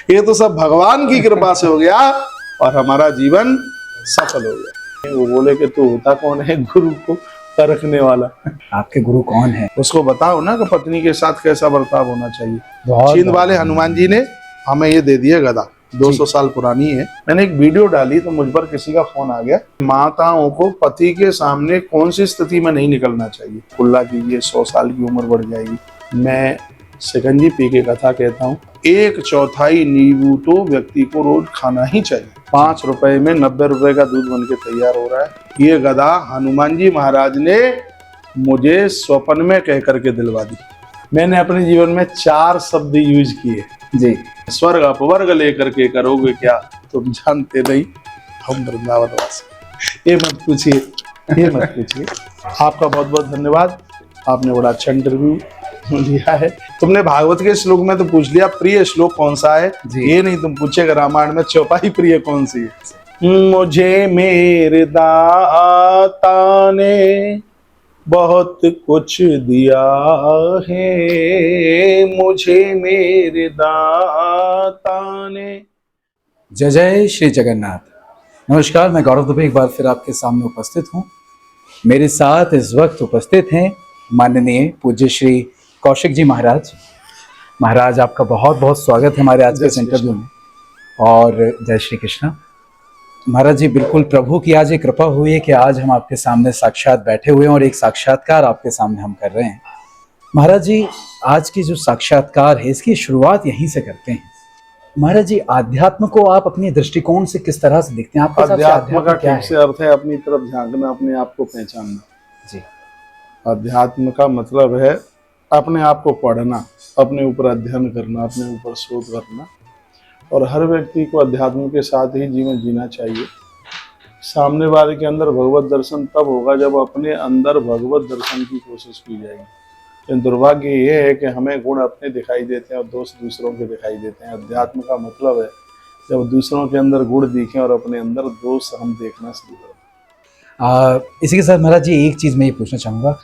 ये तो सब भगवान की कृपा से हो गया और हमारा जीवन सफल हो गया। वो बोले कि तू होता कौन है गुरु को परखने वाला? आपके गुरु कौन है? उसको बताओ ना कि पत्नी के साथ कैसा बर्ताव होना चाहिए। बहुत चीन वाले हनुमान जी ने हमें ये दे दिया गदा, 200 साल पुरानी है। मैंने एक वीडियो डाली तो मुझ पर किसी का फोन आ गया, माताओं को पति के सामने कौन सी स्थिति में नहीं निकलना चाहिए। खुला कीजिए, 100 साल की उम्र बढ़ जाएगी। मैं शिकंजी पी के कथा कहता हूँ, 1/4 नींबू तो व्यक्ति को रोज खाना ही चाहिए। 5 रुपए में 90 रुपए का दूध बन के तैयार हो रहा है। ये गदा हनुमान जी महाराज ने मुझे स्वप्न में कह करके दिलवा दी। मैंने अपने जीवन में 4 शब्द यूज किए जी। स्वर्ग अपवर्ग लेकर के करोगे क्या, तुम जानते नहीं हम वृंदावन वासी। ये मत पूछिए, ये मत पूछिए। आपका बहुत बहुत धन्यवाद, आपने बड़ा अच्छा इंटरव्यू लिया है। तुमने भागवत के श्लोक में तो पूछ लिया प्रिय श्लोक कौन सा है, ये नहीं तुम पूछेगा रामायण में चौपाई प्रिय कौन सी है। मुझे मेरे दाता ने बहुत कुछ दिया है, मुझे मेरे दाता ने। जय जय श्री जगन्नाथ। नमस्कार, मैं गौरव दुबे एक बार फिर आपके सामने उपस्थित हूँ। मेरे साथ इस वक्त उपस्थित हैं माननीय पूज्य श्री कौशिक जी महाराज। महाराज, आपका बहुत बहुत स्वागत है हमारे आज के इस इंटरव्यू में। और जय श्री कृष्ण। महाराज जी, बिल्कुल प्रभु की आज ये कृपा हुई है कि आज हम आपके सामने साक्षात बैठे हुए हैं और एक साक्षात्कार आपके सामने हम कर रहे हैं। महाराज जी, आज की जो साक्षात्कार है इसकी शुरुआत यहीं से करते हैं। महाराज जी, आध्यात्म को आप अपनी दृष्टिकोण से किस तरह से देखते हैं? आपके हिसाब से अध्यात्म का क्या ठीक से अर्थ है अपनी तरफ झांकना, अपने आप को पहचानना। जी। अध्यात्म का मतलब है अपने आप को पढ़ना, अपने ऊपर अध्ययन करना, अपने ऊपर शोध करना। और हर व्यक्ति को अध्यात्म के साथ ही जीवन जीना चाहिए। सामने वाले के अंदर भगवत दर्शन तब होगा जब अपने अंदर भगवत दर्शन की कोशिश की जाएगी। लेकिन दुर्भाग्य ये है कि हमें गुण अपने दिखाई देते हैं और दोष दूसरों के दिखाई देते हैं। अध्यात्म का मतलब है जब दूसरों के अंदर गुण दिखें और अपने अंदर दोष हम देखना शुरू करें। इसी के साथ महाराज जी, एक चीज़ मैं ये पूछना चाहूँगा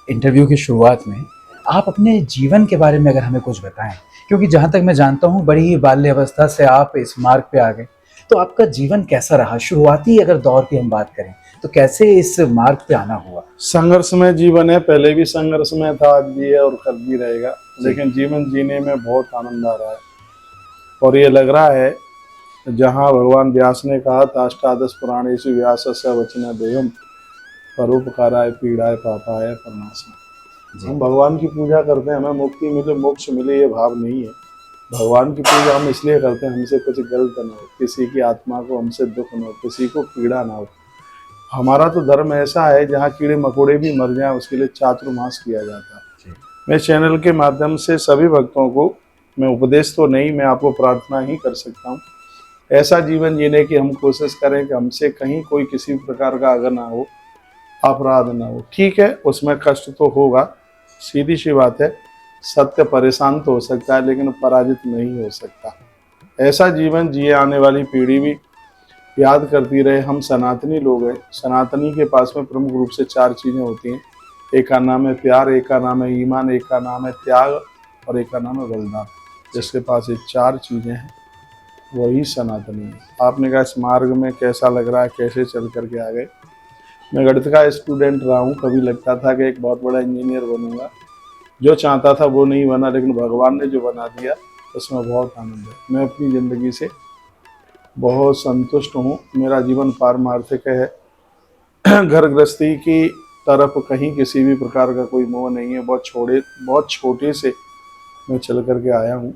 इंटरव्यू की शुरुआत में, आप अपने जीवन के बारे में अगर हमें कुछ बताएं, क्योंकि जहाँ तक मैं जानता हूँ बड़ी ही बाल्य अवस्था से आप इस मार्ग पे आ गए। तो आपका जीवन कैसा रहा? शुरुआती अगर दौर की हम बात करें तो कैसे इस मार्ग पे आना हुआ? संघर्षमय जीवन है, पहले भी संघर्षमय था, आज भी है और कल भी रहेगा। लेकिन जीवन जीने में बहुत आनंद आ रहा है। और ये लग रहा है जहाँ भगवान व्यास ने कहा था अष्टादश पुराणेषु व्यासस्य वचन देयम परोपकाराय पीड़ाय पापाय परनाशनाय। हम भगवान की पूजा करते हैं, हमें मुक्ति मिले, मोक्ष मिले, ये भाव नहीं है। भगवान की पूजा हम इसलिए करते हैं हमसे कुछ गलत ना हो, किसी की आत्मा को हमसे दुख ना हो, किसी को पीड़ा ना हो। हमारा तो धर्म ऐसा है जहाँ कीड़े मकोड़े भी मर जाएं उसके लिए चातुर्मास किया जाता है। मैं चैनल के माध्यम से सभी भक्तों को, मैं उपदेश तो नहीं, मैं आपको प्रार्थना ही कर सकता हूँ, ऐसा जीवन जीने की हम कोशिश करें कि हमसे कहीं कोई किसी प्रकार का अगर ना हो, अपराध ना हो। ठीक है, उसमें कष्ट तो होगा, सीधी सी बात है। सत्य परेशान तो हो सकता है लेकिन पराजित नहीं हो सकता। ऐसा जीवन जिए आने वाली पीढ़ी भी याद करती रहे। हम सनातनी लोग हैं, सनातनी के पास में प्रमुख रूप से 4 चीज़ें होती हैं। एक का नाम है प्यार, एक का नाम है ईमान, एक का नाम है त्याग और एक का नाम है बलिदान। जिसके पास ये 4 चीज़ें हैं वही सनातनी है। आपने कहा इस मार्ग में कैसा लग रहा है, कैसे चल करके आ गए? मैं गणित का स्टूडेंट रहा हूँ, कभी लगता था कि एक बहुत बड़ा इंजीनियर बनूंगा, जो चाहता था वो नहीं बना, लेकिन भगवान ने जो बना दिया उसमें बहुत आनंद है। मैं अपनी ज़िंदगी से बहुत संतुष्ट हूँ। मेरा जीवन पारमार्थिक है। घर गृहस्थी की तरफ कहीं किसी भी प्रकार का कोई मोह नहीं है। बहुत छोटे से मैं चल करके आया हूँ।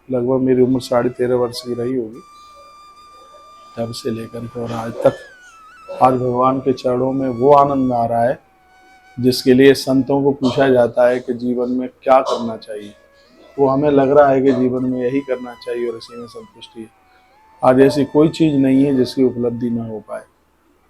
लगभग मेरी उम्र 13.5 वर्ष की रही होगी तब से लेकर के और आज तक। आज भगवान के चरणों में वो आनंद आ रहा है जिसके लिए संतों को पूछा जाता है कि जीवन में क्या करना चाहिए। वो हमें लग रहा है कि जीवन में यही करना चाहिए और इसी में संतुष्टि है। आज ऐसी कोई चीज़ नहीं है जिसकी उपलब्धि ना हो पाए।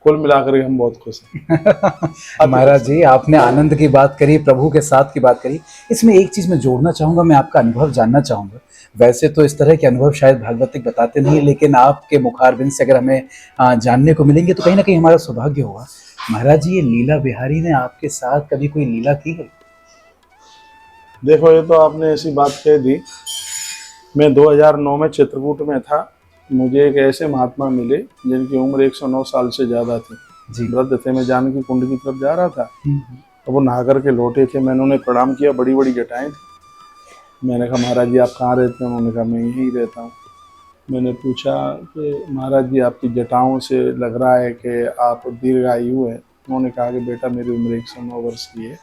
कुल मिलाकर के हम बहुत खुश हैं। महाराज जी, आपने आनंद की बात करी, प्रभु के साथ की बात करी। इसमें एक चीज़ मैं जोड़ना चाहूँगा, मैं आपका अनुभव जानना चाहूँगा। वैसे तो इस तरह के अनुभव शायद भागवतिक बताते नहीं, लेकिन आपके मुखारबिंद से अगर हमें जानने को मिलेंगे तो कहीं ना कहीं हमारा सौभाग्य होगा। महाराज जी, ये लीला बिहारी ने आपके साथ कभी कोई लीला की है? देखो, ये तो आपने ऐसी बात कह दी मैं 2009 में चित्रकूट में था। मुझे एक ऐसे महात्मा मिले जिनकी उम्र 109 साल से ज़्यादा थी। जी। वृद्ध थे। मैं जानकी कुंड की तरफ जा रहा था, हम्म, तो वो नहा करके लौटे थे। मैंने उन्हें प्रणाम किया, बड़ी बड़ी जटाएं थी। मैंने कहा महाराज जी आप कहाँ रहते हैं? उन्होंने कहा मैं यहीं रहता हूँ। मैंने पूछा कि महाराज जी आपकी जटाओं से लग रहा है कि आप दीर्घायु हैं। उन्होंने कहा कि बेटा मेरी उम्र 109 वर्ष की है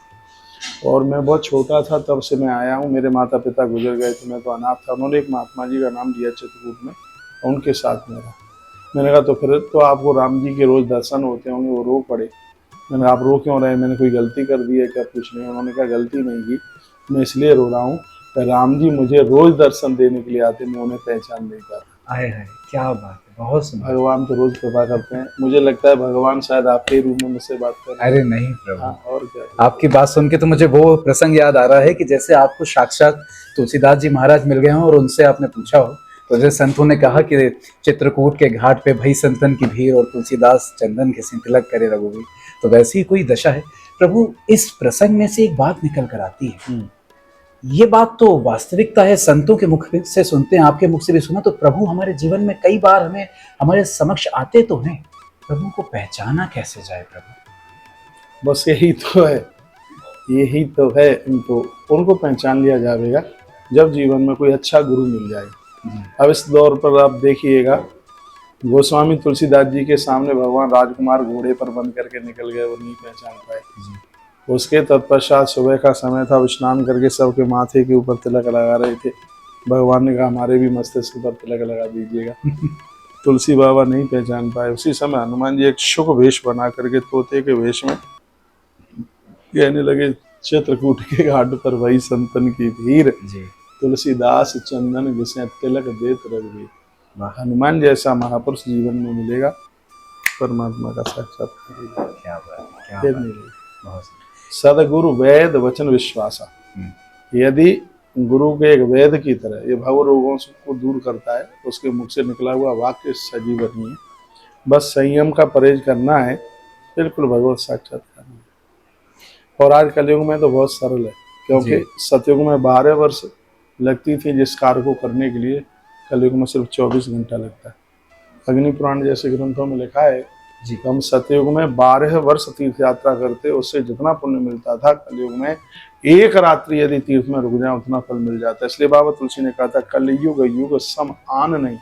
और मैं बहुत छोटा था तब से मैं आया हूँ। मेरे माता पिता गुजर गए थे, मैं तो अनाथ था। उन्होंने एक महात्मा जी का नाम दिया चित्रकूट में, उनके साथ में रहा। मैंने कहा तो फिर तो आपको राम जी के रोज़ दर्शन होते होंगे, वो रो पड़े। मैंने कहा आप रो क्यों रहे हैं? मैंने कोई गलती कर दी है क्या? कुछ नहीं। उन्होंने कहा गलती नहीं की, मैं इसलिए रो रहा हूँ कि राम जी मुझे रोज़ दर्शन देने के लिए आते, मैं उन्हें पहचान नहीं पाता। आए हाय, क्या बात है, बहुत सुंदर। भगवान तो रोज़ कृपा करते हैं। मुझे लगता है भगवान शायद आपके रूप में मुझसे बात कर रहे हैं। अरे नहीं हाँ, प्रभु, और क्या। आपकी बात सुन के तो मुझे वो प्रसंग याद आ रहा है कि जैसे आपको साक्षात तुलसीदास जी महाराज मिल गए हों और उनसे आपने पूछा हो, तो जैसे संतों ने कहा कि चित्रकूट के घाट पे भई संतन की भीड़ और तुलसीदास चंदन के तिलक करे रघुवीर, तो वैसी ही कोई दशा है। प्रभु, इस प्रसंग में से एक बात निकल कर आती है, ये बात तो वास्तविकता है, संतों के मुख से सुनते हैं, आपके मुख से भी सुना, तो प्रभु हमारे जीवन में कई बार हमें हमारे समक्ष आते तो हैं, प्रभु को पहचाना कैसे जाए प्रभु? बस यही तो है, यही तो है। उनको पहचान लिया जाएगा जब जीवन में कोई अच्छा गुरु मिल जाए। अब इस दौर पर आप देखिएगा, गोस्वामी तुलसीदास जी के सामने भगवान राजकुमार घोड़े पर बंद करके निकल गए, वो नहीं पहचान पाए। उसके तत्पश्चात सुबह का समय था, स्नान करके सबके माथे के ऊपर तिलक लगा रहे थे। भगवान ने कहा हमारे भी मस्तिष्क पर तिलक लगा दीजिएगा। तुलसी बाबा नहीं पहचान पाए। उसी समय हनुमान जी एक शुक वेश बना करके तोते के वेश में कहने लगे चित्रकूट के घाट पर वही संतन की भीड़, तुलसीदास चंदन घिसे तिलक देत रघुवीर। हनुमान जैसा महापुरुष जीवन में मिलेगा, परमात्मा का साक्षात्कार। क्या बात, क्या फिर बात, मिलेगा। बहुत सदगुरु वैद वचन विश्वासा। यदि गुरु के एक वेद की तरह ये भव रोगों को दूर करता है, तो उसके मुख से निकला हुआ वाक्य सजीवनी है। बस संयम का परहेज करना है, बिल्कुल भगवत साक्षात्कार है। और आज कलयुग में तो बहुत सरल है, क्योंकि सतयुग में 12 वर्ष लगती थी जिस कार्य को करने के लिए, कलयुग में सिर्फ 24 घंटा लगता है। अग्नि पुराण जैसे ग्रंथों में लिखा है जी, हम सतयुग में 12 वर्ष तीर्थ यात्रा करते, उससे जितना पुण्य मिलता था कलयुग में एक रात्रि यदि तीर्थ में रुक जाए उतना फल मिल जाता है। इसलिए बाबा तुलसी ने कहा था कलयुग युग सम आन नहीं,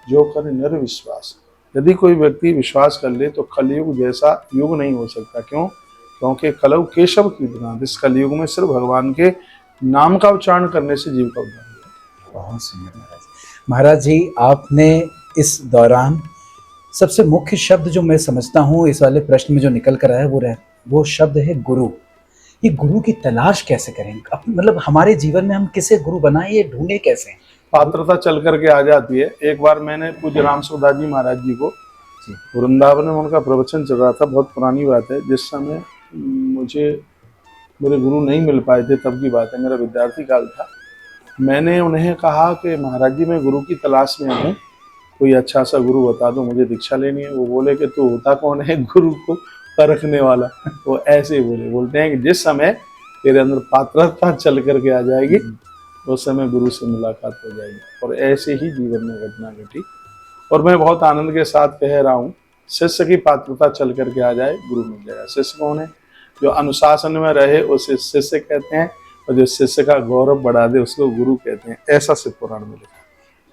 जो करे नर विश्वास। यदि कोई व्यक्ति विश्वास कर ले तो कलयुग जैसा युग नहीं हो सकता। क्यों? क्योंकि कलौ केशव की तरह इस कलयुग में सिर्फ भगवान के नाम का उच्चारण करने से जीव का उद्धार है। बहुत सुंदर महाराज। महाराज जी, आपने इस दौरान सबसे मुख्य शब्द जो मैं समझता हूँ इस वाले प्रश्न में जो निकल कर आया वो शब्द है गुरु। ये गुरु की तलाश कैसे करें? मतलब हमारे जीवन में हम किसे गुरु बनाएं, ये ढूंढे कैसे? पात्रता चल करके आ जाती है। एक बार मैंने पूज्य राम सुखदास जी महाराज जी को वृंदावन में उनका प्रवचन चल रहा था, बहुत पुरानी बात है, जिस समय मुझे मेरे गुरु नहीं मिल पाए थे, तब की बात है, मेरा विद्यार्थी काल था। मैंने उन्हें कहा कि महाराज जी मैं गुरु की तलाश में हूँ, कोई अच्छा सा गुरु बता दो, मुझे दीक्षा लेनी है। वो बोले कि तू होता कौन है गुरु को परखने वाला? वो ऐसे ही बोलते हैं कि जिस समय तेरे अंदर पात्रता चल करके आ जाएगी उस समय गुरु से मुलाकात हो जाएगी। और ऐसे ही जीवन में घटना घटी और मैं बहुत आनंद के साथ कह रहा हूँ, शिष्य की पात्रता चल करके आ जाए गुरु मिल जाएगा। शिष्य कौन है? जो अनुशासन में रहे उसे शिष्य कहते हैं, और जो शिष्य का गौरव बढ़ा दे उसको गुरु कहते हैं। ऐसा शिव पुराण में लिखा।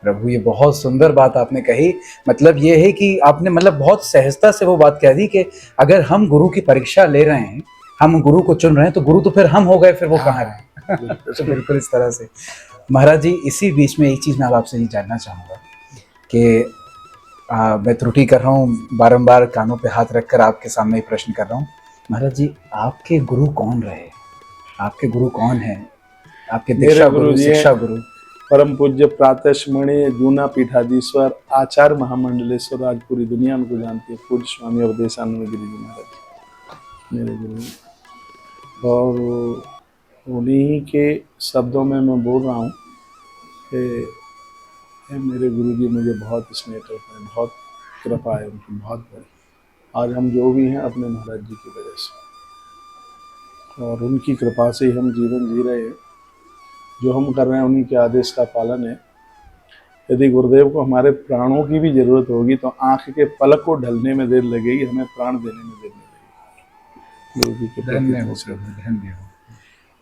प्रभु, ये बहुत सुंदर बात आपने कही। मतलब ये है कि आपने मतलब बहुत सहजता से वो बात कह दी कि अगर हम गुरु की परीक्षा ले रहे हैं, हम गुरु को चुन रहे हैं, तो गुरु तो फिर हम हो गए, फिर वो कहाँ रहे? तो बिल्कुल इस तरह से। महाराज जी, इसी बीच में एक चीज़ मैं आपसे ये जानना चाहूँगा कि मैं त्रुटि कर रहा हूँ, बारंबार कानों पे हाथ रखकर आपके सामने प्रश्न कर रहा हूँ। महाराज जी, आपके गुरु कौन रहे? आपके गुरु कौन हैं? आपके दीक्षा गुरु, शिक्षा गुरु? परम पूज्य प्रातः स्मरणीय जूना पीठाधीश्वर आचार्य महामंडलेश्वर, आज पूरी दुनिया उनको जानती है, पूज्य स्वामी अवधेशानंद गिरि जी महाराज मेरे गुरु। और उन्हीं के शब्दों में मैं बोल रहा हूँ कि मेरे गुरु जी मुझे बहुत स्नेह करते हैं, बहुत कृपा है उनकी, बहुत बड़ी। आज हम जो भी हैं अपने महाराज जी की वजह से, और उनकी कृपा से ही हम जीवन जी रहे हैं। जो हम कर रहे हैं उन्हीं के आदेश का पालन है। यदि गुरुदेव को हमारे प्राणों की भी जरूरत होगी तो आंख के पलक को ढलने में देर लगेगी, हमें प्राण देने में देर लगेगी। गुरु जी के प्रति धन्य हो नमस्कार। प्रभु, धन्य हो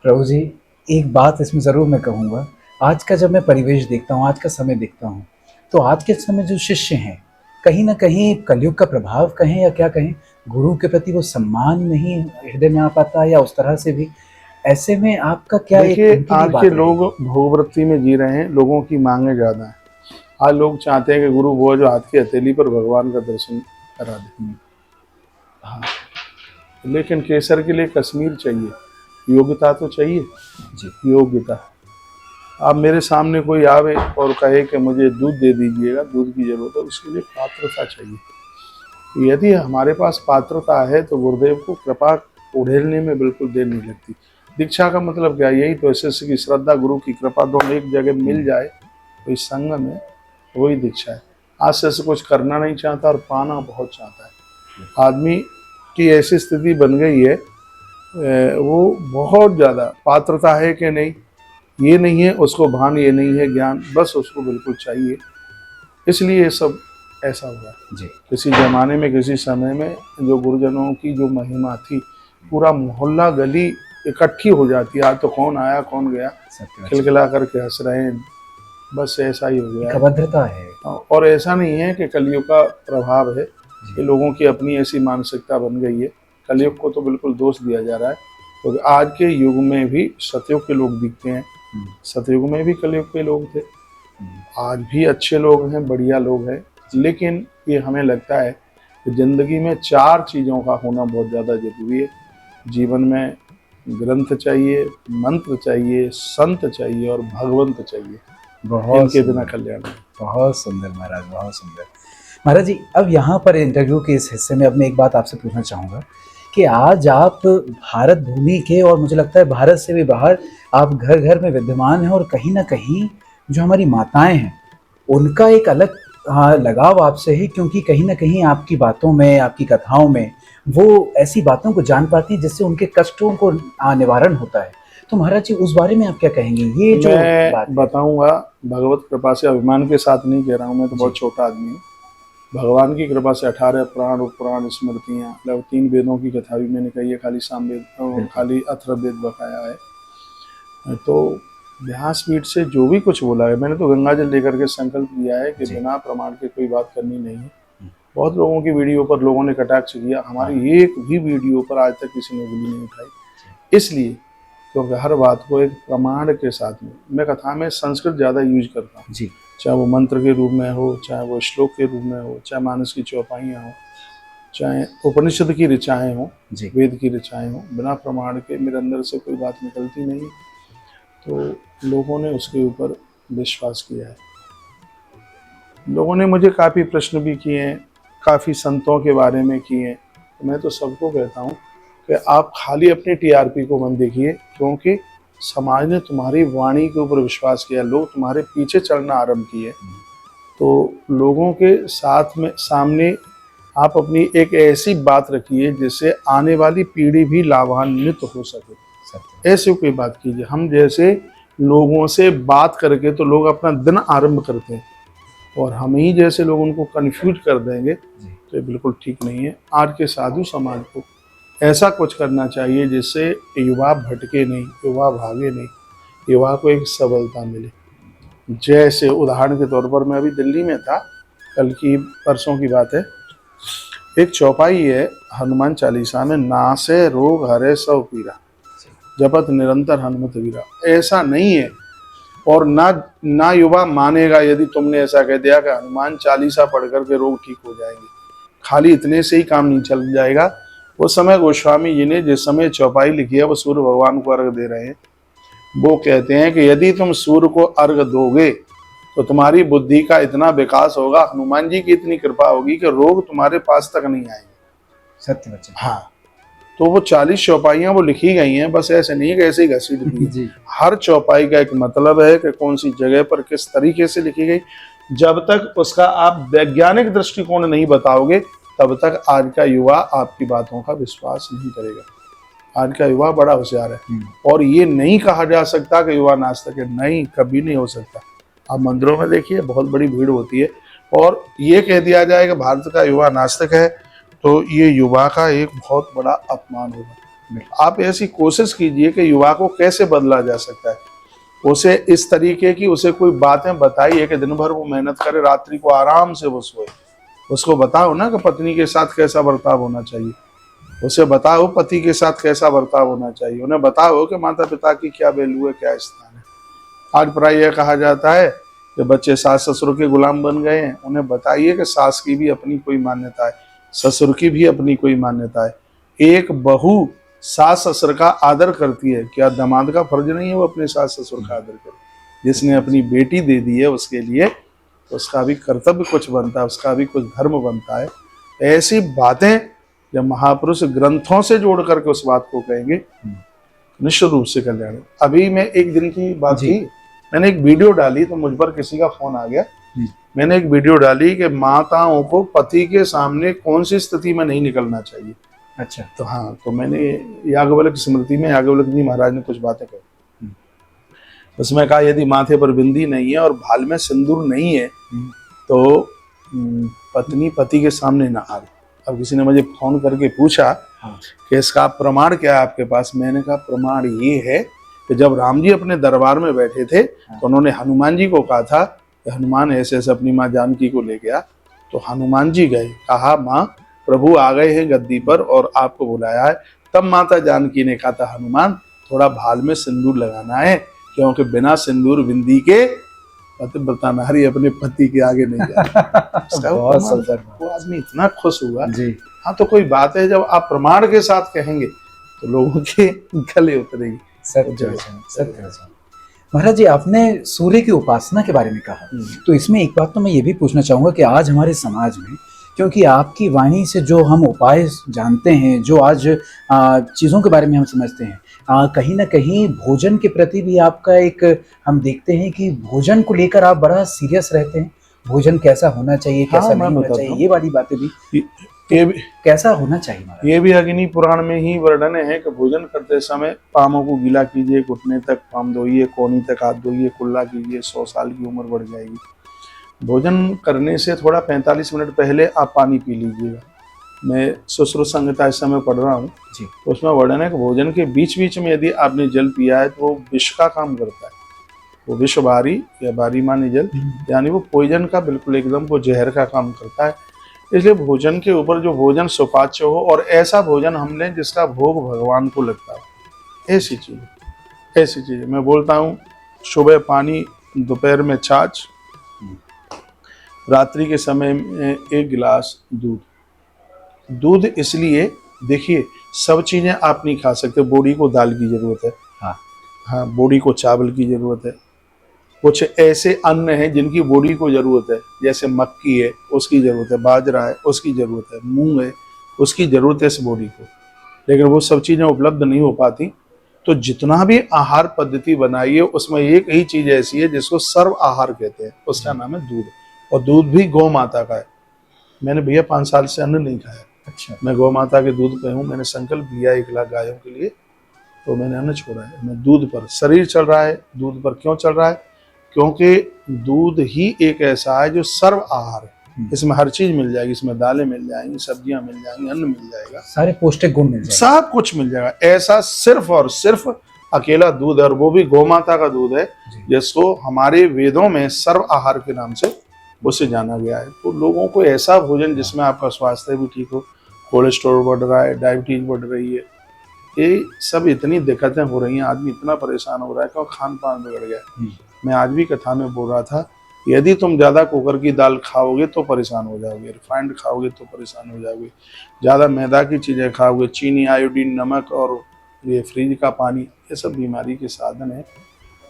प्रभु जी। एक बात इसमें ज़रूर मैं कहूँगा, आज का जब मैं परिवेश देखता हूँ, आज का समय देखता हूँ, तो आज के समय जो शिष्य हैं, कहीं ना कहीं कलयुग का प्रभाव कहें या क्या कहें, गुरु के प्रति वो सम्मान नहीं हृदय में आ पाता, या उस तरह से भी। ऐसे में आपका क्या एक देखिए, उनके लिए आज बात के रहेगी? लोग भोगवृत्ति में जी रहे हैं, लोगों की मांगे ज्यादा है। आज लोग चाहते हैं कि गुरु वो जो हाथ की हथेली पर भगवान का दर्शन करा दे। हाँ, लेकिन केसर के लिए कश्मीर चाहिए, योग्यता तो चाहिए। जी योग्यता। आप मेरे सामने कोई आवे और कहे कि मुझे दूध दे दीजिएगा, दूध की जरूरत है, उसके लिए पात्रता चाहिए। यदि हमारे पास पात्रता है तो गुरुदेव को कृपा उड़ेलने में बिल्कुल देर नहीं लगती। दीक्षा का मतलब क्या, यही तो शिष्य की श्रद्धा, गुरु की कृपा दोनों एक जगह मिल जाए तो इस संग में वही दीक्षा है। आज शिष्य कुछ करना नहीं चाहता और पाना बहुत चाहता है। आदमी की ऐसी स्थिति बन गई है, वो बहुत ज़्यादा पात्रता है कि नहीं ये नहीं है, उसको भान ये नहीं है ज्ञान, बस उसको बिल्कुल चाहिए। इसलिए ये सब ऐसा हुआ। जी किसी जमाने में, किसी समय में जो गुरुजनों की जो महिमा थी, पूरा मोहल्ला गली इकट्ठी हो जाती है। आज तो कौन आया कौन गया, सत्य खिलखिला करके हंस रहे हैं, बस ऐसा ही हो गया एक है। अभद्रता है। और ऐसा नहीं है कि कलयुग का प्रभाव है, कि लोगों की अपनी ऐसी मानसिकता बन गई है। कलयुग को तो बिल्कुल दोष दिया जा रहा है, क्योंकि आज के युग में भी सतयुग के लोग दिखते हैं, सतयुग में भी कलयुग के लोग थे। आज भी अच्छे लोग हैं, बढ़िया लोग हैं, लेकिन ये हमें लगता है कि जिंदगी में 4 चीज़ों का होना बहुत ज़्यादा जरूरी है। जीवन में ग्रंथ चाहिए, मंत्र चाहिए, संत चाहिए और भगवंत चाहिए। बहुत इनके बिना सुंदर, कल्याण नहीं। बहुत सुंदर महाराज, बहुत सुंदर महाराज जी। अब यहाँ पर इंटरव्यू के इस हिस्से में अब मैं एक बात आपसे पूछना चाहूँगा कि आज आप भारत भूमि के, और मुझे लगता है भारत से भी बाहर, आप घर घर में विद्यमान हैं, और कहीं ना कहीं जो हमारी माताएं हैं उनका एक अलग लगाव आपसे है, क्योंकि कहीं ना कहीं आपकी बातों में, आपकी कथाओं में वो ऐसी बातों को जान पाती हैं जिससे उनके कष्टों को निवारण होता है। तो महाराज जी, उस बारे में आप क्या कहेंगे? ये जो बात मैं है। बताऊंगा, भगवत कृपा से, अभिमान के साथ नहीं कह रहा हूँ, मैं तो बहुत छोटा आदमी हूँ। भगवान की कृपा से 18 प्राण उपपुराण स्मृतियाँ, मतलब 3 वेदों की कथा भी मैंने कही है, खाली सामवेद, खाली अथर्ववेद बकाया है। तो व्यासपीठ से जो भी कुछ बोला है, मैंने तो गंगा जल लेकर के संकल्प लिया है कि बिना प्रमाण के कोई बात करनी नहीं है। बहुत लोगों की वीडियो पर लोगों ने कटाक्ष किया, हमारी एक भी वीडियो पर आज तक किसी ने उंगली नहीं उठाई, इसलिए क्योंकि हर बात को एक प्रमाण के साथ में, मैं कथा में संस्कृत ज़्यादा यूज करता हूँ जी चाहे वो मंत्र के रूप में हो, चाहे वो श्लोक के रूप में हो, चाहे मानस की चौपाइयाँ हो, चाहे उपनिषद की ऋचाएँ हों, वेद की ऋचाएँ हों, बिना प्रमाण के मेरे अंदर से कोई बात निकलती नहीं। तो लोगों ने उसके ऊपर विश्वास किया है। लोगों ने मुझे काफ़ी प्रश्न भी किए हैं, काफ़ी संतों के बारे में किए हैं। तो मैं तो सबको कहता हूँ कि आप खाली अपनी टीआरपी को मत देखिए, क्योंकि समाज ने तुम्हारी वाणी के ऊपर विश्वास किया, लोग तुम्हारे पीछे चलना आरंभ किए। तो लोगों के साथ में सामने आप अपनी एक ऐसी बात रखिए जिससे आने वाली पीढ़ी भी लाभान्वित हो सके। ऐसे कोई बात कीजिए। हम जैसे लोगों से बात करके तो लोग अपना दिन आरंभ करते हैं, और हम ही जैसे लोग उनको कंफ्यूज कर देंगे तो ये बिल्कुल ठीक नहीं है। आज के साधु समाज को ऐसा कुछ करना चाहिए जिससे युवा भटके नहीं, युवा भागे नहीं, युवा को एक सबलता मिले। जैसे उदाहरण के तौर पर, मैं अभी दिल्ली में था, कल की परसों की बात है, एक चौपाई है हनुमान चालीसा में, नासे रोग हरे सब पीरा, जपत निरंतर हनुमत वीरा। ऐसा नहीं है, और ना युवा मानेगा यदि तुमने ऐसा कह दिया कि हनुमान चालीसा पढ़ करके रोग ठीक हो जाएंगे। खाली इतने से ही काम नहीं चल जाएगा। उस समय गोस्वामी जी ने जिस समय चौपाई लिखी है, वो सूर्य भगवान को अर्घ दे रहे हैं। वो कहते हैं कि यदि तुम सूर्य को अर्घ दोगे तो तुम्हारी बुद्धि का इतना विकास होगा, हनुमान जी की इतनी कृपा होगी कि रोग तुम्हारे पास तक नहीं आएंगे। सत्य बच्चे। हाँ, तो वो 40 चौपाइयाँ वो लिखी गई हैं, बस ऐसे नहीं कि ऐसे ही घसीट दी। हर चौपाई का एक मतलब है कि कौन सी जगह पर किस तरीके से लिखी गई। जब तक उसका आप वैज्ञानिक दृष्टिकोण नहीं बताओगे, तब तक आज का युवा आपकी बातों का विश्वास नहीं करेगा। आज का युवा बड़ा होशियार है, और ये नहीं कहा जा सकता कि युवा नास्तिक है, नहीं, कभी नहीं हो सकता। आप मंदिरों में देखिए बहुत बड़ी भीड़ होती है, और ये कह दिया जाए कि भारत का युवा नास्तिक है तो ये युवा का एक बहुत बड़ा अपमान होगा। आप ऐसी कोशिश कीजिए कि युवा को कैसे बदला जा सकता है। उसे इस तरीके की उसे कोई बातें बताइए कि दिन भर वो मेहनत करे, रात्रि को आराम से वो सोए। उसको बताओ ना कि पत्नी के साथ कैसा बर्ताव होना चाहिए, उसे बताओ पति के साथ कैसा बर्ताव होना चाहिए, उन्हें बताओ कि माता पिता की क्या वैल्यू है, क्या स्थान है। आज प्राय यह कहा जाता है कि बच्चे सास ससुर के गुलाम बन गए हैं। उन्हें बताइए कि सास की भी अपनी कोई मान्यता है, ससुर की भी अपनी कोई मान्यता है। एक बहू सास ससुर का आदर करती है, क्या दामाद का फर्ज नहीं है वो अपने सास ससुर का आदर करे? जिसने अपनी बेटी दे दी है उसके लिए उसका भी कर्तव्य कुछ बनता है, उसका भी कुछ धर्म बनता है। ऐसी बातें जब महापुरुष ग्रंथों से जोड़ करके उस बात को कहेंगे, निश्चित रूप से कल्याण। अभी मैं एक दिन की बात जी। की, मैंने एक वीडियो डाली तो मुझ पर किसी का फोन आ गया। मैंने एक वीडियो डाली कि माताओं को पति के सामने कौन सी स्थिति में नहीं निकलना चाहिए। अच्छा। तो हाँ, तो मैंने याज्ञवल्क्य स्मृति में याज्ञवल्क्य जी महाराज ने कुछ बातें कही। उसमें कहा यदि माथे पर बिंदी नहीं है और भाल में सिंदूर नहीं है तो पत्नी पति के सामने ना आए। अब किसी ने मुझे फोन करके पूछा कि इसका प्रमाण क्या है आपके पास? मैंने कहा प्रमाण ये है कि जब राम जी अपने दरबार में बैठे थे तो उन्होंने हनुमान जी को कहा था कि हनुमान ऐसे ऐसे अपनी माँ जानकी को ले गया। तो हनुमान जी गए, कहा माँ प्रभु आ गए हैं गद्दी पर और आपको बुलाया है। तब माता जानकी ने कहा था हनुमान थोड़ा भाल में सिंदूर लगाना है, क्योंकि बिना सिंदूर बिंदी के पतिव्रता नारी अपने पति के आगे नहीं जाती। बहुत सुंदर। वो आदमी इतना खुश हुआ। जी। हाँ, तो कोई बात है जब आप प्रमाण के साथ कहेंगे तो लोगों के गले उतरेगी। सत्य वचन, सत्य वचन। महाराज जी, आपने सूर्य की उपासना के बारे में कहा, तो इसमें एक बात तो मैं ये भी पूछना चाहूंगा कि आज हमारे समाज में, क्योंकि आपकी वाणी से जो हम उपाय जानते हैं, जो आज चीज़ों के बारे में हम समझते हैं, कहीं ना कहीं भोजन के प्रति भी आपका एक, हम देखते हैं कि भोजन को लेकर आप बड़ा सीरियस रहते हैं। भोजन कैसा होना चाहिए, कैसा नहीं होना चाहिए, ये वाली बातें भी ये भी कैसा होना चाहिए महाराज? ये भी अग्नि पुराण में ही वर्णन है कि भोजन करते समय पामों को गीला कीजिए, घुटने तक पाम धोइए, कोहनी तक हाथ धोइए, कुल्ला कीजिए, 100 साल की उम्र बढ़ जाएगी। भोजन करने से थोड़ा 45 मिनट पहले आप पानी पी लीजिएगा। मैं सुश्रुत संहिता इस समय पढ़ रहा हूँ, तो उसमें वर्णन है कि भोजन के बीच बीच में यदि आपने जल पिया है तो वो विष का काम करता है। वो विष बारी या बारी माने जल, यानी वो पॉइजन का बिल्कुल एकदम वो जहर का काम करता है। इसलिए भोजन के ऊपर जो भोजन सुपाच्य हो और ऐसा भोजन हम लें जिसका भोग भगवान को लगता है। ऐसी चीज़ मैं बोलता हूँ, सुबह पानी, दोपहर में छाछ, रात्रि के समय में 1 गिलास दूध। इसलिए देखिए सब चीज़ें आप नहीं खा सकते। बॉडी को दाल की ज़रूरत है, हाँ, बॉडी को चावल की ज़रूरत है। कुछ ऐसे अन्न हैं जिनकी बॉडी को ज़रूरत है, जैसे मक्की है उसकी ज़रूरत है, बाजरा है उसकी ज़रूरत है, मूंग है उसकी ज़रूरत है इस बॉडी को, लेकिन वो सब चीज़ें उपलब्ध नहीं हो पाती। तो जितना भी आहार पद्धति बनाई है उसमें एक ही चीज़ ऐसी है जिसको सर्व आहार कहते हैं, उसका नाम है दूध। और दूध भी गौ माता का है। मैंने भैया 5 साल से अन्न नहीं खाया। अच्छा। मैं गौ माता के दूध पे हूँ। मैंने संकल्प लिया 1 लाख गायों के लिए, तो मैंने अन्न छोड़ा है। मैं दूध पर, शरीर चल रहा है दूध पर। क्यों चल रहा है? क्योंकि दूध ही एक ऐसा है जो सर्व आहार है। इसमें हर चीज मिल जाएगी, इसमें दालें मिल जाएंगी, सब्जियां मिल जाएंगी, अन्न मिल जाएगा, सारे पौष्टिक गुण मिल जाएंगे, सब कुछ मिल जाएगा। ऐसा सिर्फ और सिर्फ अकेला दूध है, और वो भी गौ माता का दूध है, जिसको हमारे वेदों में सर्व आहार के नाम से उसे जाना गया है। तो लोगों को ऐसा भोजन जिसमें आपका स्वास्थ्य भी ठीक हो, कोलेस्ट्रॉल बढ़ रहा है, डायबिटीज बढ़ रही है, ये सब इतनी दिक्कतें हो रही हैं, आदमी इतना परेशान हो रहा है कि खान पान बिगड़ गया। मैं आज भी कथा में बोल रहा था, यदि तुम ज़्यादा कुकर की दाल खाओगे तो परेशान हो जाओगे, रिफाइंड खाओगे तो परेशान हो जाओगे, ज़्यादा मैदा की चीज़ें खाओगे, चीनी, आयोडीन, नमक और ये फ्रिज का पानी, ये सब बीमारी के साधन है।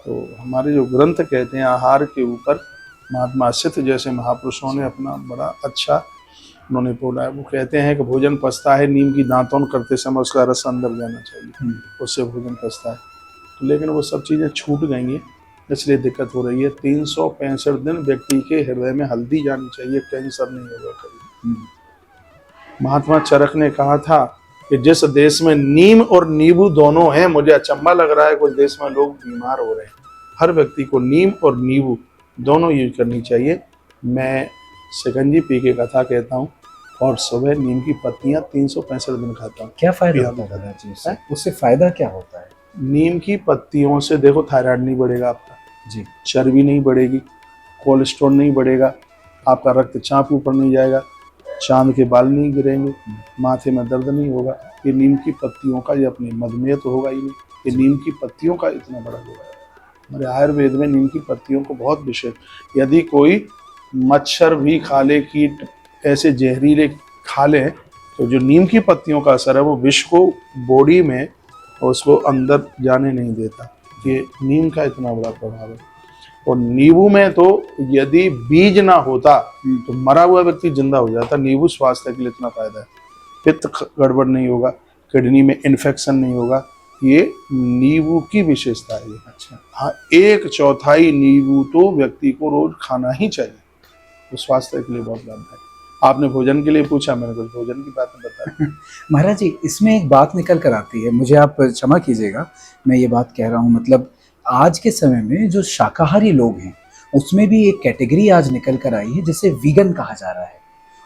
तो हमारे जो ग्रंथ कहते हैं आहार के ऊपर, महात्मा सिद्ध जैसे महापुरुषों ने अपना बड़ा अच्छा उन्होंने बोला है। वो कहते हैं कि भोजन पचता है नीम की दांतन करते समय उसका रस अंदर जाना चाहिए, उससे भोजन पचता है। तो लेकिन वो सब चीज़ें छूट गई हैं, इसलिए दिक्कत हो रही है। 365 दिन व्यक्ति के हृदय में हल्दी जानी चाहिए, कैंसर नहीं होगा कभी। महात्मा चरक ने कहा था कि जिस देश में नीम और नींबू दोनों हैं, मुझे अचंभा लग रहा है कुछ देश में लोग बीमार हो रहे हैं। हर व्यक्ति को नीम और नींबू दोनों यूज करनी चाहिए। मैं शिकंजी पी के कथा कहता हूँ और सुबह नीम की पत्तियाँ 365 दिन खाता हूँ। क्या फायदा पिया होता भी है खाता महाराज जी उससे? उससे फायदा क्या होता है? नीम की पत्तियों से देखो थायराइड नहीं बढ़ेगा आपका, जी चर्बी नहीं बढ़ेगी, कोलेस्ट्रॉल नहीं बढ़ेगा, आपका रक्तचाप ऊपर नहीं जाएगा, चांद के बाल नहीं गिरेंगे, माथे में दर्द नहीं होगा। ये नीम की पत्तियों का, ये अपने मधुमेह तो होगा ही नहीं, ये नीम की पत्तियों का इतना बड़ा होगा। हमारे आयुर्वेद में नीम की पत्तियों को बहुत विशेष, यदि कोई मच्छर भी खा ले, कीट ऐसे जहरीले खा ले, तो जो नीम की पत्तियों का असर है वो विष को बॉडी में उसको अंदर जाने नहीं देता। ये नीम का इतना बड़ा प्रभाव है। और नींबू में तो यदि बीज ना होता तो मरा हुआ व्यक्ति जिंदा हो जाता। नींबू स्वास्थ्य के लिए इतना फायदा है, पित्त गड़बड़ नहीं होगा, किडनी में इन्फेक्शन नहीं होगा, ये नींबू की विशेषता है। अच्छा। हाँ, 1/4 नींबू तो व्यक्ति को रोज खाना ही चाहिए, तो स्वास्थ्य के लिए बहुत लाभदायक। आपने भोजन के लिए पूछा, मैंने कुछ भोजन की बातें बता। महाराज जी इसमें एक बात निकल कर आती है, मुझे आप क्षमा कीजिएगा मैं ये बात कह रहा हूँ, मतलब आज के समय में जो शाकाहारी लोग हैं उसमें भी एक कैटेगरी आज निकल कर आई है जिसे वीगन कहा जा रहा है।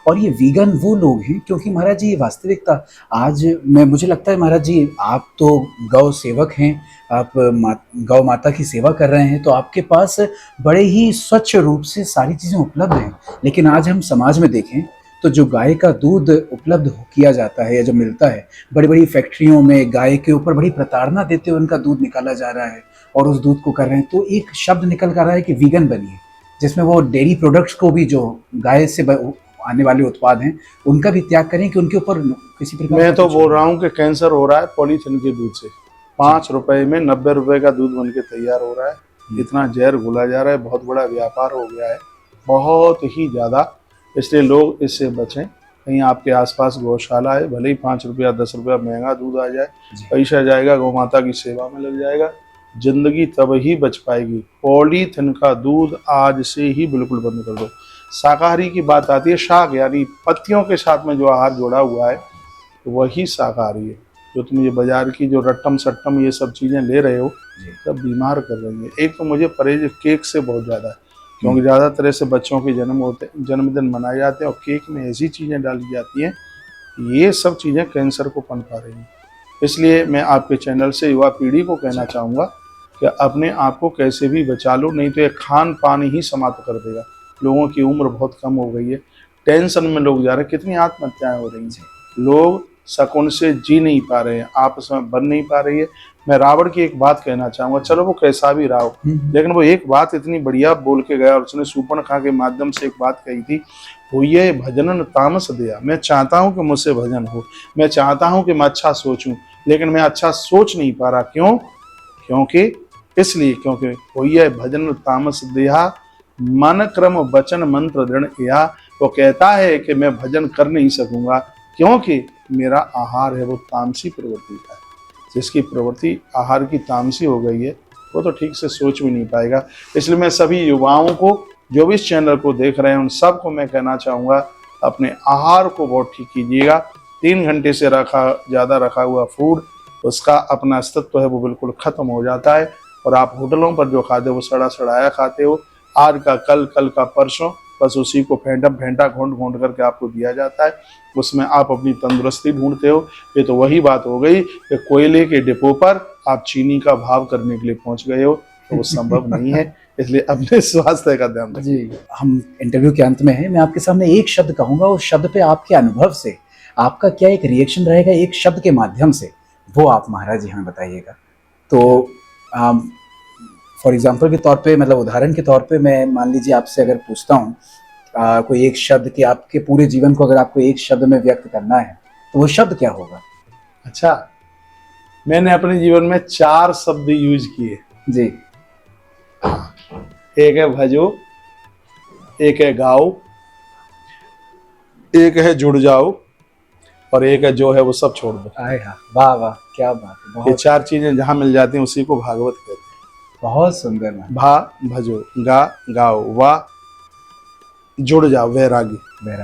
और ये वीगन वो लोग हैं क्योंकि महाराज जी ये वास्तविकता आज मैं मुझे लगता है महाराज जी आप तो गौ सेवक हैं, आप गौ माता की सेवा कर रहे हैं, तो आपके पास बड़े ही स्वच्छ रूप से सारी चीज़ें उपलब्ध हैं। लेकिन आज हम समाज में देखें तो जो गाय का दूध उपलब्ध किया जाता है या जो मिलता है, बड़ी बड़ी फैक्ट्रियों में गाय के ऊपर बड़ी प्रताड़ना देते हुए उनका दूध निकाला जा रहा है और उस दूध को कर रहे हैं। तो एक शब्द निकल कर रहा है कि वीगन बनिए, जिसमें वो डेयरी प्रोडक्ट्स को भी जो गाय से आने वाले उत्पाद हैं उनका भी त्याग करें कि उनके ऊपर किसी प्रकार मैं तो बोल रहा हूँ कि कैंसर हो रहा है पॉलीथिन के दूध से। 5 रुपए में 90 रुपए का दूध बन के तैयार हो रहा है। इतना जहर घुला जा रहा है, बहुत बड़ा व्यापार हो गया है, बहुत ही ज़्यादा। इसलिए लोग इससे बचें। कहीं आपके आसपास गौशाला है, भले ही 5 रुपया 10 रुपया महंगा दूध आ जाए, पैसा जाएगा गौ माता की सेवा में लग जाएगा, जिंदगी तब ही बच पाएगी। पॉलीथिन का दूध आज से ही बिल्कुल बंद कर दो। शाकाहारी की बात आती है, शाक यानी पत्तियों के साथ में जो आहार जोड़ा हुआ है वही शाकाहारी है। जो तुम ये बाजार की जो रट्टम सट्टम ये सब चीज़ें ले रहे हो सब बीमार कर रही है। एक तो मुझे परहेज केक से बहुत ज़्यादा है, क्योंकि ज़्यादातर ऐसे बच्चों के जन्मदिन मनाए जाते हैं और केक में ऐसी चीज़ें डाली जाती हैं, ये सब चीज़ें कैंसर को पनपा रही हैं। इसलिए मैं आपके चैनल से युवा पीढ़ी को कहना चाहूँगा कि अपने आप को कैसे भी बचा लो, नहीं तो ये खान पान ही समाप्त कर देगा। लोगों की उम्र बहुत कम हो गई है, टेंशन में लोग जा रहे हैं, कितनी आत्महत्याएं हो रही हैं, लोग सकून से जी नहीं पा रहे हैं, आपस में बन नहीं पा रही है। मैं रावण की एक बात कहना चाहूँगा, चलो वो कैसा भी रहा हो, लेकिन वो एक बात इतनी बढ़िया बोल के गया और उसने शूर्पणखा के माध्यम से एक बात कही थी, हुए भजनन तामस दिया। मैं चाहता हूँ कि मुझसे भजन हो, मैं चाहता हूँ कि मैं अच्छा सोचूं, लेकिन मैं अच्छा सोच नहीं पा रहा। क्यों? क्योंकि हुए भजन तामस दिया, मन क्रम वचन मंत्र दृढ़ किया। वो कहता है कि मैं भजन कर नहीं सकूंगा क्योंकि मेरा आहार है वो तामसी प्रवृत्ति का है। जिसकी प्रवृत्ति आहार की तामसी हो गई है वो तो ठीक से सोच भी नहीं पाएगा। इसलिए मैं सभी युवाओं को जो भी इस चैनल को देख रहे हैं उन सबको मैं कहना चाहूँगा, अपने आहार को बहुत ठीक कीजिएगा। 3 घंटे से ज़्यादा रखा हुआ फूड, उसका अपना अस्तित्व है वो बिल्कुल ख़त्म हो जाता है। और आप होटलों पर जो खाते हो वो सड़ा सड़ाया खाते हो, आज का कल, कल का परसों, बस उसी को फेंटा घोंट करके आपको दिया जाता है, उसमें आप अपनी तंदुरुस्ती ढूंढते हो। ये तो वही बात हो गई कि कोयले के डिपो पर आप चीनी का भाव करने के लिए पहुंच गए हो, तो वो संभव नहीं है। इसलिए अपने स्वास्थ्य का ध्यान रखिए। जी, हम इंटरव्यू के अंत में हैं, मैं आपके सामने एक शब्द कहूँगा, उस शब्द पे आपके अनुभव से आपका क्या एक रिएक्शन रहेगा एक शब्द के माध्यम से, वो आप महाराज जी हमें बताइएगा। तो फॉर एग्जांपल के तौर पे, मतलब उदाहरण के तौर पे, मैं मान लीजिए आपसे अगर पूछता हूँ कोई एक शब्द कि आपके पूरे जीवन को अगर आपको एक शब्द में व्यक्त करना है तो वो शब्द क्या होगा? अच्छा, मैंने अपने जीवन में 4 शब्द यूज किए जी। एक है भजो, एक है गाओ, एक है जुड़ जाओ, और एक है जो है वो सब छोड़ दो। आए हाँ, वाह वाह, क्या बात है। ये 4 चीजें जहां मिल जाती हैं उसी को भागवत कहते हैं। बहुत सुंदर ना। भा भजो, गा गाओ, वा जुड़ जाओ, वैरागी,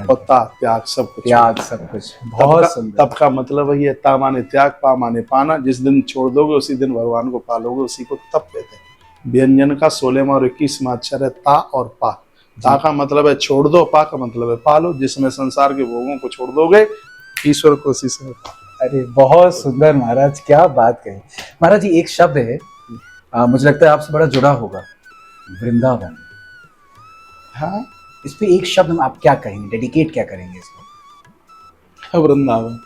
और ता त्याग सब कुछ। त्याग सब कुछ, बहुत सुंदर। तब का मतलब वही है, ता माने त्याग, पा माने पाना। जिस दिन छोड़ दोगे उसी दिन भगवान को पालोगे, उसी को तप कहते हैं। व्यंजन का 16वां और 21वां अक्षर है ता और पा। ता का मतलब है छोड़ दो, पा का मतलब है पालो। जिसमें संसार के भोगों को छोड़ दोगे, ईश्वर को उसी से अरे बहुत सुंदर महाराज, क्या बात कही महाराज जी। एक शब्द है, मुझे लगता है आपसे बड़ा जुड़ा होगा, वृंदावन। हाँ, इस पे एक शब्द आप क्या कहेंगे, डेडिकेट क्या करेंगे इसको? वृंदावन।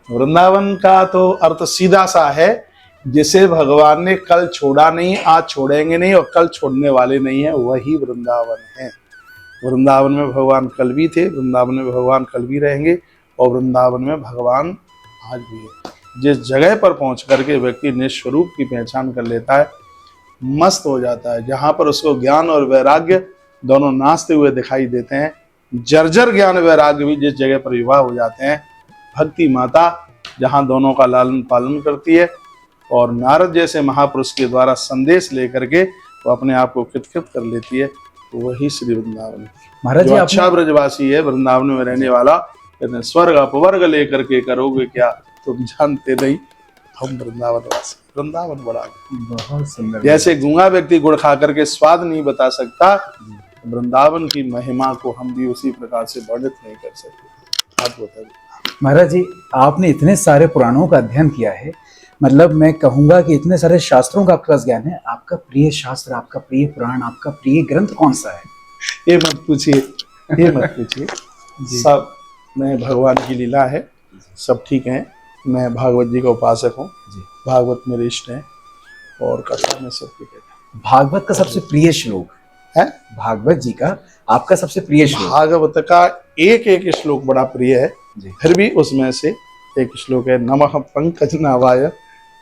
वृंदावन का तो अर्थ सीधा सा है, जिसे भगवान ने कल छोड़ा नहीं, आज छोड़ेंगे नहीं और कल छोड़ने वाले नहीं है, वही वृंदावन है। वृंदावन में भगवान कल भी थे, वृंदावन में भगवान कल भी रहेंगे और वृंदावन में भगवान आज भी है। जिस जगह पर पहुंच करके व्यक्ति निस्वरूप की पहचान कर लेता है, मस्त हो जाता है, जहां पर उसको ज्ञान और वैराग्य दोनों नाचते हुए दिखाई देते हैं। जर्जर ज्ञान वैराग्य भी जिस जगह पर विवाह हो जाते हैं, भक्ति माता जहां दोनों का लालन पालन करती है और नारद जैसे महापुरुष के द्वारा संदेश लेकर के वो अपने आप को कृत कर लेती है, तो वही श्री वृंदावन है। महाराज जो जी अच्छा ब्रजवासी है, वृंदावन में रहने वाला, कहते हैं स्वर्ग अपवर्ग लेकर के करोगे क्या, तुम जानते नहीं हम वृंदावनवासी। वृंदावन बड़ा बहुत सुंदर। जैसे गूंगा व्यक्ति गुड़ खा करके स्वाद नहीं बता सकता, वृंदावन की महिमा को हम भी उसी प्रकार से वर्णित नहीं कर सकते। आप बताइए महाराज जी, आपने इतने सारे पुराणों का अध्ययन किया है, मतलब मैं कहूंगा कि इतने सारे शास्त्रों का आपके पास ज्ञान है, आपका प्रिय शास्त्र, आपका प्रिय पुराण, आपका प्रिय ग्रंथ कौन सा है? ये मत पूछिए, ये मत पूछिए। सब मैं भगवान की लीला है, सब ठीक है। मैं भागवत जी का उपासक हूँ, भागवत मेरे इष्ट हैं और कथा में सब ठीक है। भागवत का सबसे प्रिय श्लोक है, भागवत जी का आपका सबसे प्रिय श्लोक? भागवत का एक एक श्लोक बड़ा प्रिय है, फिर भी उसमें से एक श्लोक है, नमः पंकज नावाय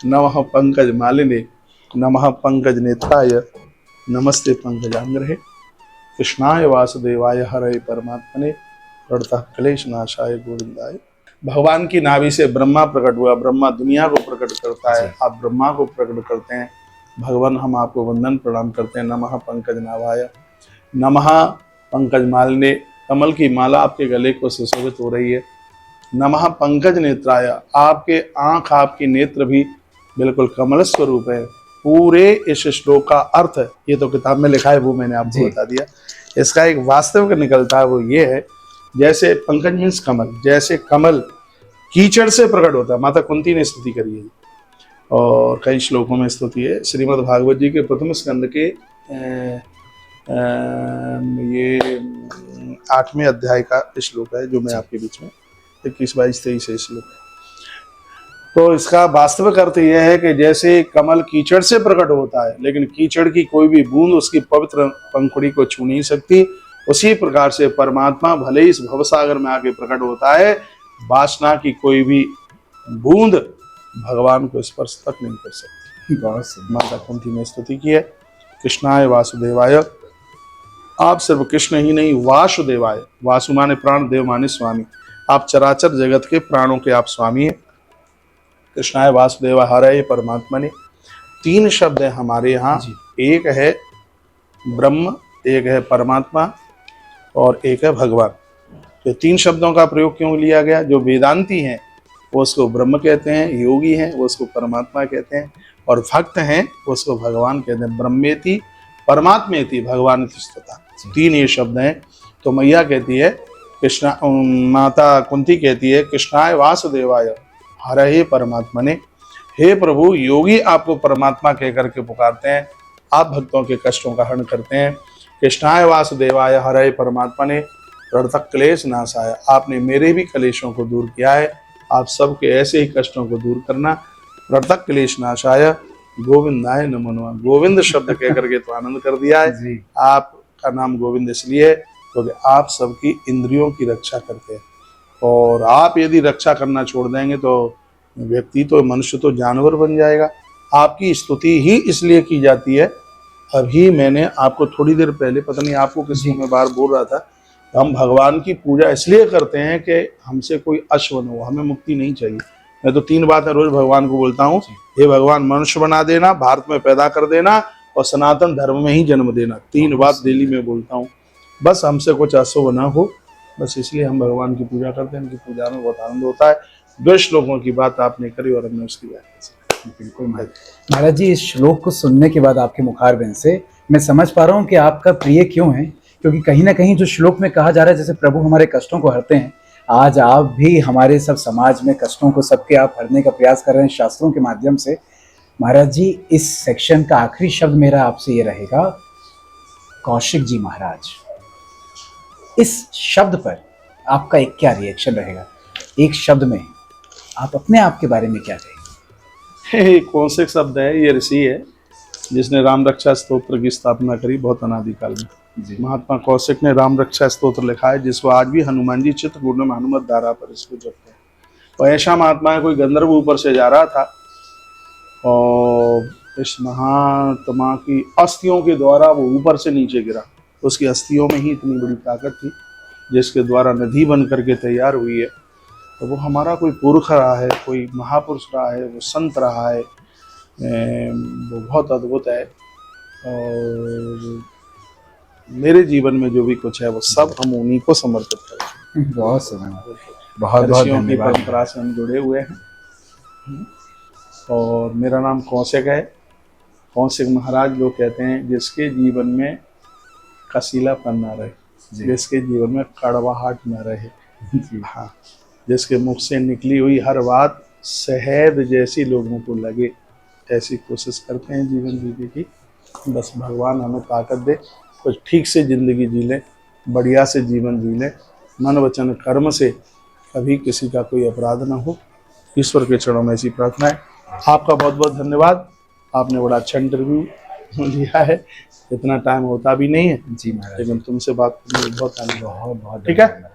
नमः पंकज मालिने नमः पंकज नेत्राय नमस्ते पंकजांग्रहे कृष्णाय वासुदेवाय हरे परमात्मने प्रणतः क्लेश नाशाय गोविंदाय। भगवान की नाभि से ब्रह्मा प्रकट हुआ, ब्रह्मा दुनिया को प्रकट करता है, आप ब्रह्मा को प्रकट करते हैं। भगवान हम आपको वंदन प्रणाम करते हैं। नमः पंकज नाभाय नमः पंकज मालिने, कमल की माला आपके गले को सुशोभित हो रही है। नमः पंकज नेत्राय, आपके आंख आपके नेत्र भी बिल्कुल कमल स्वरूप है। पूरे इस श्लोक का अर्थ, ये तो किताब में लिखा है, वो मैंने आपको बता दिया। इसका एक वास्तविक निकलता है, वो ये है, जैसे पंकज मीन्स कमल, जैसे कमल कीचड़ से प्रकट होता है। माता कुंती ने स्तुति करी है और कई श्लोकों में स्तुति है। श्रीमद् भागवत जी के प्रथम स्कंद के ये 8वें अध्याय का श्लोक है, जो मैं आपके बीच में 21, 22, 23 श्लोक है। तो इसका वास्तविक अर्थ यह है कि जैसे कमल कीचड़ से प्रकट होता है, लेकिन कीचड़ की कोई भी बूंद उसकी पवित्र पंखुड़ी को छू नहीं सकती, उसी प्रकार से परमात्मा भले इस भवसागर में आके प्रकट होता है, वासना की कोई भी बूंद भगवान को स्पर्श तक नहीं कर सकती। माता कुंती ने स्तुति की है। कृष्णाय वासुदेवाय, आप सिर्फ कृष्ण ही नहीं, वासुदेवाय, वासु माने प्राण, देव माने स्वामी, आप चराचर जगत के प्राणों के आप स्वामी हैं। कृष्णाय वासुदेवा हरे परमात्मा ने 3 शब्द है हमारे यहाँ, एक है ब्रह्म, एक है परमात्मा और एक है भगवान। तो 3 शब्दों का प्रयोग क्यों लिया गया? जो वेदांती हैं वो उसको ब्रह्म कहते हैं, योगी हैं वो उसको परमात्मा कहते हैं और भक्त हैं वो उसको भगवान कहते हैं। ब्रह्मेति परमात्मेति भगवान स्तुता, 3 ये शब्द हैं। तो मैया कहती है, कृष्णा, माता कुंती कहती है, कृष्णाय वासुदेवाय हरे परमात्मने, हे प्रभु योगी आपको परमात्मा कह करके पुकारते हैं, आप भक्तों के कष्टों का हरण करते हैं। कृष्णाय वासुदेवाय हरे परमात्मने प्रणतः क्लेश नाशाय, आपने मेरे भी कलेशों को दूर किया है, आप सबके ऐसे ही कष्टों को दूर करना। प्रणतः क्लेश नाशाय गोविंदाय नमो नमः, गोविंद शब्द कह करके तो आनंद कर दिया है। आपका नाम गोविंद इसलिए है क्योंकि आप सबकी इंद्रियों की रक्षा करते हैं, और आप यदि रक्षा करना छोड़ देंगे तो व्यक्ति तो, मनुष्य तो जानवर बन जाएगा। आपकी स्तुति ही इसलिए की जाती है। अभी मैंने आपको थोड़ी देर पहले, पता नहीं आपको किसी में बार बोल रहा था, हम भगवान की पूजा इसलिए करते हैं कि हमसे कोई अश्व न हो, हमें मुक्ति नहीं चाहिए। मैं तो 3 बातें रोज भगवान को बोलता हूँ, हे भगवान मनुष्य बना देना, भारत में पैदा कर देना और सनातन धर्म में ही जन्म देना। 3 बात डेली में बोलता हूँ, बस हमसे कुछ अशुभ ना हो, बस इसलिए हम भगवान की पूजा करते हैं। उनकी पूजा में बहुत आनंद होता है। 2 श्लोकों की बात आपने करी और हमने उसकी व्याख्या। बिल्कुल महाराज जी, इस श्लोक को सुनने के बाद आपके मुखारबिंद से मैं समझ पा रहा हूँ कि आपका प्रिय क्यों है, क्योंकि कहीं ना कहीं जो श्लोक में कहा जा रहा है जैसे प्रभु हमारे कष्टों को हरते हैं, आज आप भी हमारे सब समाज में कष्टों को सबके आप हरने का प्रयास कर रहे हैं शास्त्रों के माध्यम से। महाराज जी, इस सेक्शन का आखिरी शब्द मेरा आपसे ये रहेगा, कौशिक जी महाराज, इस शब्द पर आपका एक क्या रिएक्शन रहेगा? एक शब्द में आप अपने आप के बारे में क्या कहेंगे? कौशिक शब्द है, ये ऋषि है जिसने राम रक्षा स्तोत्र की स्थापना करी बहुत अनादिकाल में। महात्मा कौशिक ने राम रक्षा स्तोत्र लिखा है, जिसको आज भी हनुमान जी चित्रकूट में हनुमत धारा पर इसको जपते हैं। तो ऐसा महात्मा है, कोई गंधर्व ऊपर से जा रहा था और इस महात्मा की अस्थियों के द्वारा वो ऊपर से नीचे गिरा। उसकी अस्थियों में ही इतनी बड़ी ताकत थी जिसके द्वारा नदी बन करके तैयार हुई है। तो वो हमारा कोई पुरख रहा है, कोई महापुरुष रहा है, वो संत रहा है, वो बहुत अद्भुत है। और मेरे जीवन में जो भी कुछ है वो सब हम उन्हीं को समर्पित करें। बहुत सुंदर, बहुत बहुत की परंपरा से हम जुड़े हुए हैं। और मेरा नाम कौशिक है। कौशिक महाराज लोग कहते हैं जिसके जीवन में कसीलापन न रहे, जिसके जीवन में कड़वाहट न रहे, हाँ, जिसके मुख से निकली हुई हर बात शहद जैसी लोगों को लगे, ऐसी कोशिश करते हैं जीवन जीने की। बस भगवान हमें ताकत दे, कुछ ठीक से ज़िंदगी जी लें, बढ़िया से जीवन जी लें, मन वचन कर्म से कभी किसी का कोई अपराध ना हो। ईश्वर के चरणों में ऐसी प्रार्थना है। आपका बहुत बहुत धन्यवाद, आपने बड़ा अच्छा इंटरव्यू लिया है। इतना टाइम होता भी नहीं है जी महाराज, लेकिन तुमसे बात करने में बहुत आनंद, बहुत ठीक है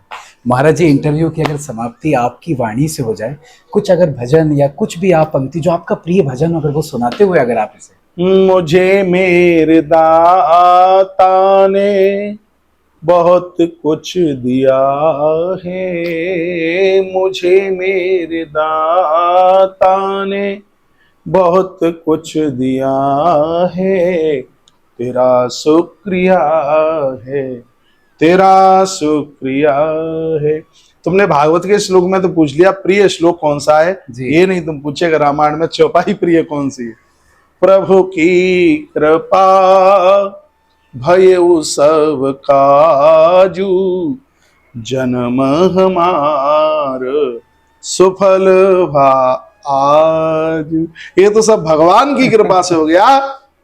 महाराज जी। इंटरव्यू की अगर समाप्ति आपकी वाणी से हो जाए, कुछ अगर भजन या कुछ भी आप पंक्ति जो आपका प्रिय भजन अगर वो सुनाते हुए अगर आप इसे। मुझे मेरे दाता ने बहुत कुछ दिया है, मुझे मेरे दाता ने बहुत कुछ दिया है, तेरा शुक्रिया है, तेरा शुक्रिया है। तुमने भागवत के श्लोक में तो पूछ लिया प्रिय श्लोक कौन सा है, ये नहीं तुम पूछेगा रामायण में चौपाई प्रिय कौन सी है। प्रभु की कृपा भयउ सब काजू, जन्म हमार सुफल भा आज। ये तो सब भगवान की कृपा से हो गया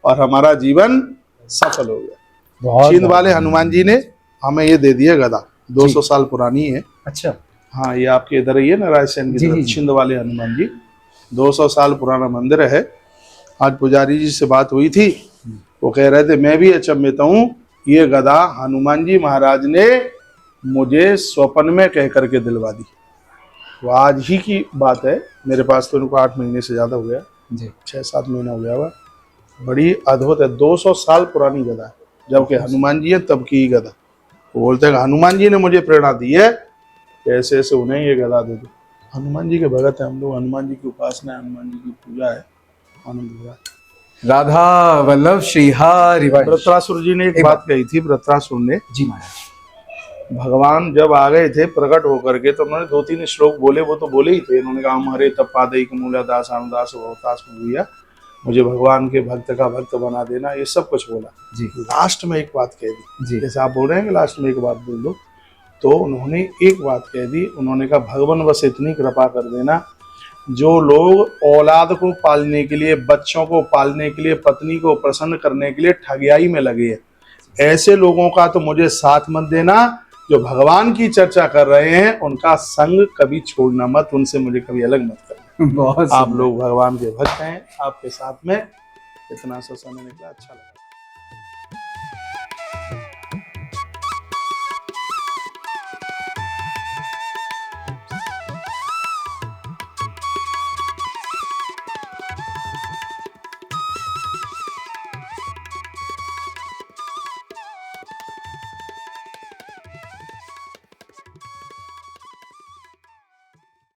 और हमारा जीवन सफल हो गया। छिंद वाले हनुमान जी ने हमें ये दे दिया गदा, 200 साल पुरानी है। अच्छा, हाँ, ये आपके इधर ही है ना, रायसेन की तरफ छिंद वाले हनुमान जी, 200 साल पुराना मंदिर है। आज पुजारी जी से बात हुई थी, वो कह रहे थे मैं भी अचंभित हूँ, ये गदा हनुमान जी महाराज ने मुझे स्वप्न में कह करके दिलवा दी। वो आज ही की बात है, मेरे पास तो उनको 8 महीने से ज़्यादा हो गया, 6-7 महीना हो गया हुआ। बड़ी अद्भुत है, 200 साल पुरानी गदा है, जबकि हनुमान जी है तब की ही गदा। वो बोलते हैं हनुमान जी ने मुझे प्रेरणा दी है, ऐसे ऐसे उन्हें ये गदा दे दो। हनुमान जी के भगत है हम लोग, हनुमान जी की उपासना है, हनुमान जी की पूजा है, आनंद हो रहा है। राधा वल्लभ श्री हरि। वृत्रासुर जी ने एक बात कही थी, वृत्रासुर ने जी महाराज, भगवान जब आ गए थे प्रकट होकर के तो उन्होंने 2-3 श्लोक बोले, वो तो बोले ही थे। उन्होंने कहा हमारे तपादई मूला दास अनुदास भवतास भैया, मुझे भगवान के भक्त का भक्त बना देना, ये सब कुछ बोला जी। लास्ट में एक बात कह दी जी, जैसे आप बोल रहे हैं कि लास्ट में एक बात बोल दो, तो उन्होंने एक बात कह दी। उन्होंने कहा भगवान बस इतनी कृपा कर देना, जो लोग औलाद को पालने के लिए, बच्चों को पालने के लिए, पत्नी को प्रसन्न करने के लिए ठगियाई में लगे हैं, ऐसे लोगों का तो मुझे साथ मत देना। जो भगवान की चर्चा कर रहे हैं उनका संग कभी छोड़ना मत, उनसे मुझे कभी अलग मत करना। बहुत आप लोग भगवान के भक्त हैं, आपके साथ में इतना सा समय निकला, अच्छा लगा।